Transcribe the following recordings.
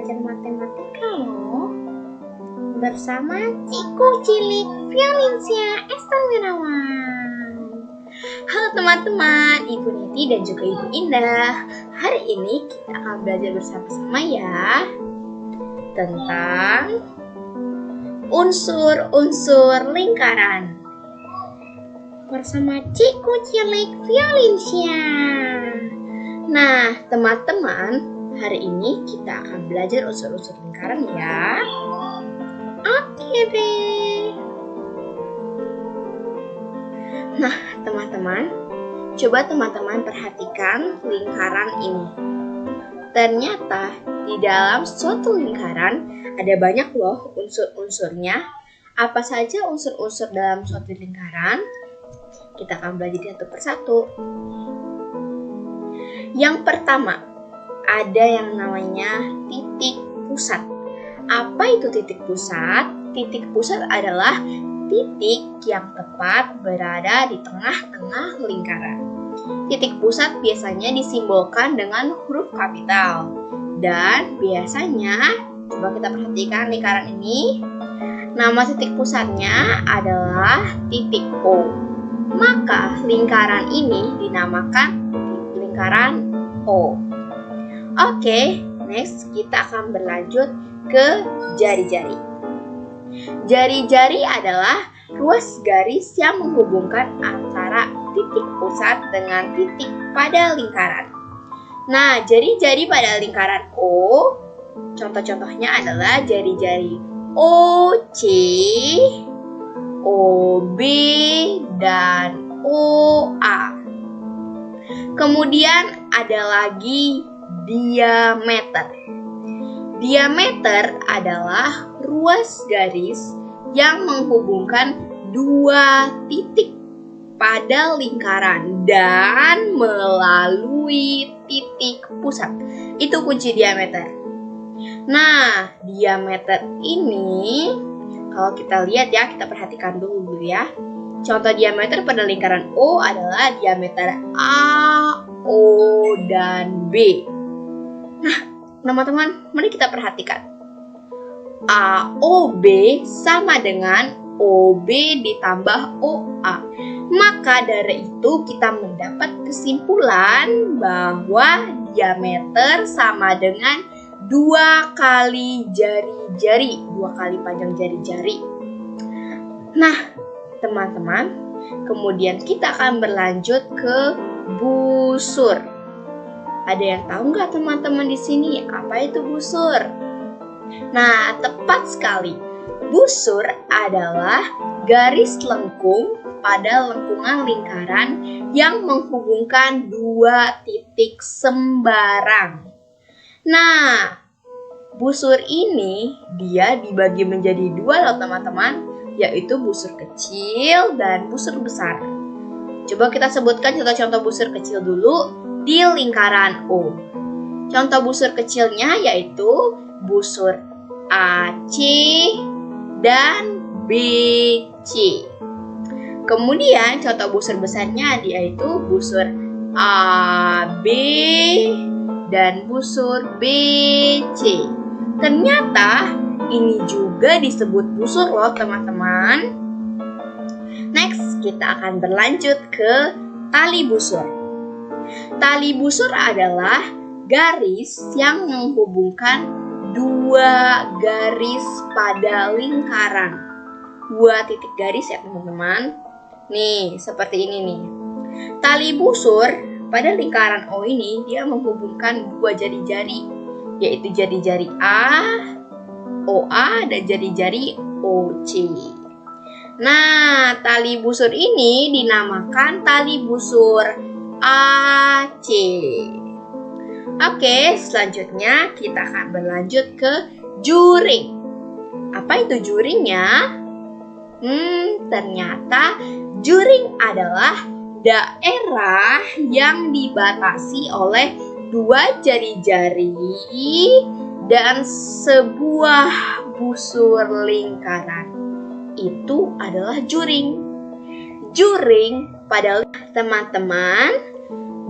belajar matematika loh. Bersama Ciku Cilik Violinsia Esther Wirawan. Halo teman-teman, Ibu Neti dan juga Ibu Indah. Hari ini kita akan belajar bersama-sama ya tentang unsur-unsur lingkaran bersama Ciku Cilik Violinsia. Nah, teman-teman, hari ini kita akan belajar unsur-unsur lingkaran ya. Oke deh. Nah, teman-teman, coba teman-teman perhatikan lingkaran ini. Ternyata di dalam suatu lingkaran ada banyak loh unsur-unsurnya. Apa saja unsur-unsur dalam suatu lingkaran? Kita akan belajar satu persatu. Yang pertama, ada yang namanya titik pusat. Apa itu titik pusat? Titik pusat adalah titik yang tepat berada di tengah-tengah lingkaran. Titik pusat biasanya disimbolkan dengan huruf kapital. Dan biasanya, coba kita perhatikan lingkaran ini, nama titik pusatnya adalah titik O. Maka lingkaran ini dinamakan lingkaran O. Oke, next kita akan berlanjut ke jari-jari. Jari-jari adalah ruas garis yang menghubungkan antara titik pusat dengan titik pada lingkaran. Nah, jari-jari pada lingkaran O, contoh-contohnya adalah jari-jari OC, OB, dan OA. Kemudian ada lagi diameter. Diameter adalah ruas garis yang menghubungkan dua titik pada lingkaran dan melalui titik pusat. Itu kunci diameter. Nah, diameter ini kalau kita lihat ya, kita perhatikan dulu ya. Contoh diameter pada lingkaran O adalah diameter A, O, dan B. Nah, teman-teman, mari kita perhatikan. AOB sama dengan OB ditambah OA. Maka dari itu kita mendapat kesimpulan bahwa diameter sama dengan 2 kali jari-jari, 2 kali panjang jari-jari. Nah, teman-teman, kemudian kita akan berlanjut ke busur. Ada yang tahu nggak teman-teman di sini apa itu busur? Nah, tepat sekali. Busur adalah garis lengkung pada lengkungan lingkaran yang menghubungkan dua titik sembarang. Nah, busur ini dia dibagi menjadi dua loh teman-teman, yaitu busur kecil dan busur besar. Coba kita sebutkan contoh-contoh busur kecil dulu di lingkaran O. Contoh busur kecilnya yaitu busur AC dan BC. Kemudian contoh busur besarnya yaitu busur AB dan busur BC. Ternyata ini juga disebut busur loh teman-teman. Next, kita akan berlanjut ke tali busur. Tali busur adalah garis yang menghubungkan dua garis pada lingkaran. Dua titik garis ya teman-teman. Nih, seperti ini nih. Tali busur pada lingkaran O ini dia menghubungkan dua jari-jari, yaitu jari-jari A, OA, dan jari-jari OC. Nah, tali busur ini dinamakan tali busur AC. Oke, selanjutnya kita akan berlanjut ke juring. Apa itu juringnya? Ternyata juring adalah daerah yang dibatasi oleh dua jari-jari dan sebuah busur lingkaran. Itu adalah juring. Juring pada teman-teman,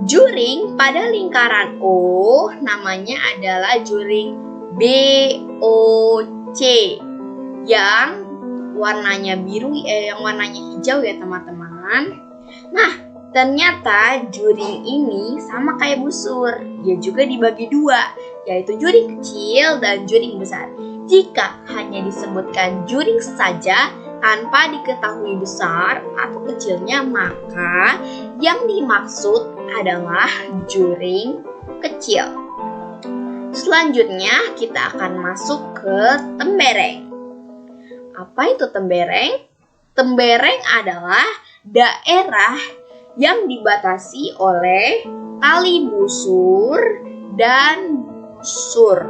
juring pada lingkaran O namanya adalah juring BOC yang warnanya biru, yang warnanya hijau ya teman-teman. Nah, ternyata juring ini sama kayak busur. Dia juga dibagi dua, yaitu juring kecil dan juring besar. Jika hanya disebutkan juring saja tanpa diketahui besar atau kecilnya, maka yang dimaksud adalah juring kecil. Selanjutnya kita akan masuk ke tembereng. Apa itu tembereng? Tembereng adalah daerah yang dibatasi oleh tali busur dan busur.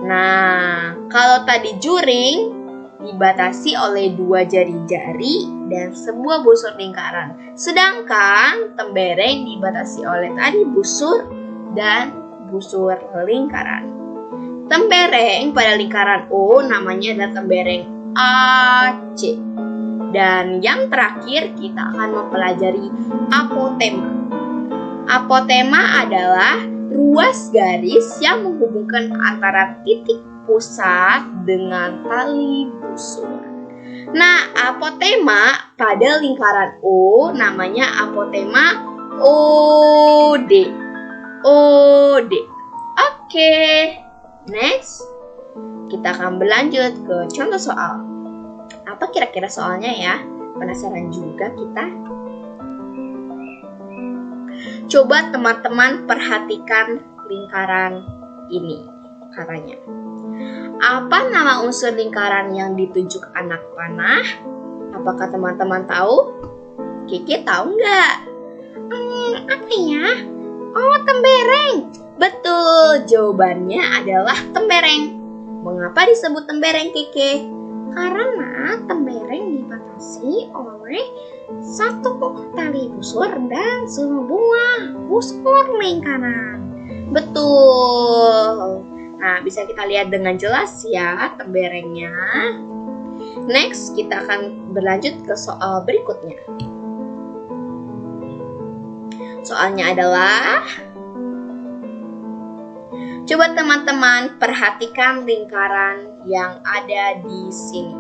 Nah, kalau tadi juring dibatasi oleh 2 jari-jari dan sebuah busur lingkaran. Sedangkan tembereng dibatasi oleh tali busur dan busur lingkaran. Tembereng pada lingkaran O namanya adalah tembereng AC. Dan yang terakhir kita akan mempelajari apotema. Apotema adalah ruas garis yang menghubungkan antara titik pusat dengan tali busur. Nah, apotema pada lingkaran O namanya apotema OD. OD. Oke. Next, kita akan berlanjut ke contoh soal. Apa kira-kira soalnya ya? Penasaran juga kita? Coba teman-teman perhatikan lingkaran ini. Katanya, apa nama unsur lingkaran yang ditunjuk anak panah? Apakah teman-teman tahu? Kiki tahu nggak? Apa ya? Oh, tembereng. Betul, jawabannya adalah tembereng. Mengapa disebut tembereng, Kiki? Karena tembereng dibatasi oleh satu tali busur dan sebuah busur lingkaran. Betul. Nah, bisa kita lihat dengan jelas ya temberengnya. Next, kita akan berlanjut ke soal berikutnya. Soalnya adalah, coba teman-teman perhatikan lingkaran yang ada di sini.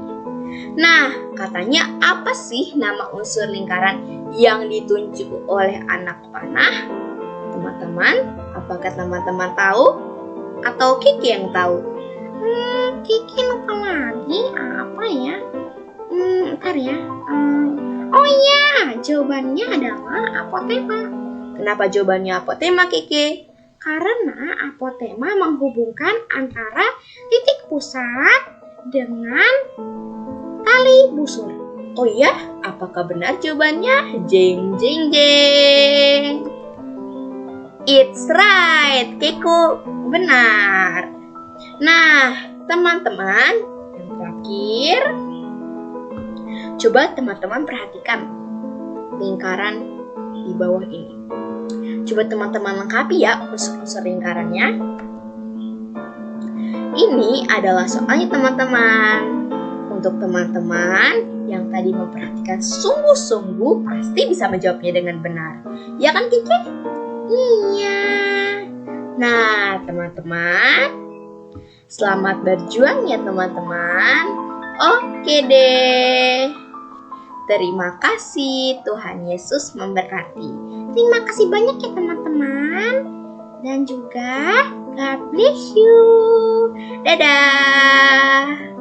Nah, katanya apa sih nama unsur lingkaran yang ditunjuk oleh anak panah? Teman-teman, apakah teman-teman tahu? Atau Kiki yang tahu? Kiki lupa lagi. Apa ya? Ntar ya. Oh iya, jawabannya adalah apotema. Kenapa jawabannya apotema, Kiki? Karena apotema menghubungkan antara titik pusat dengan tali busur. Oh iya, apakah benar jawabannya? Jeng jeng jeng. It's right, Kiko benar. Nah, teman-teman, yang terakhir, coba teman-teman perhatikan lingkaran di bawah ini. Coba teman-teman lengkapi ya unsur lingkarannya. Ini adalah soalnya teman-teman. Untuk teman-teman yang tadi memperhatikan sungguh-sungguh pasti bisa menjawabnya dengan benar. Ya kan, Kiki? Iya. Nah, teman-teman, selamat berjuang ya teman-teman. Oke deh. Terima kasih, Tuhan Yesus memberkati. Terima kasih banyak ya teman-teman. Dan juga God bless you. Dadah.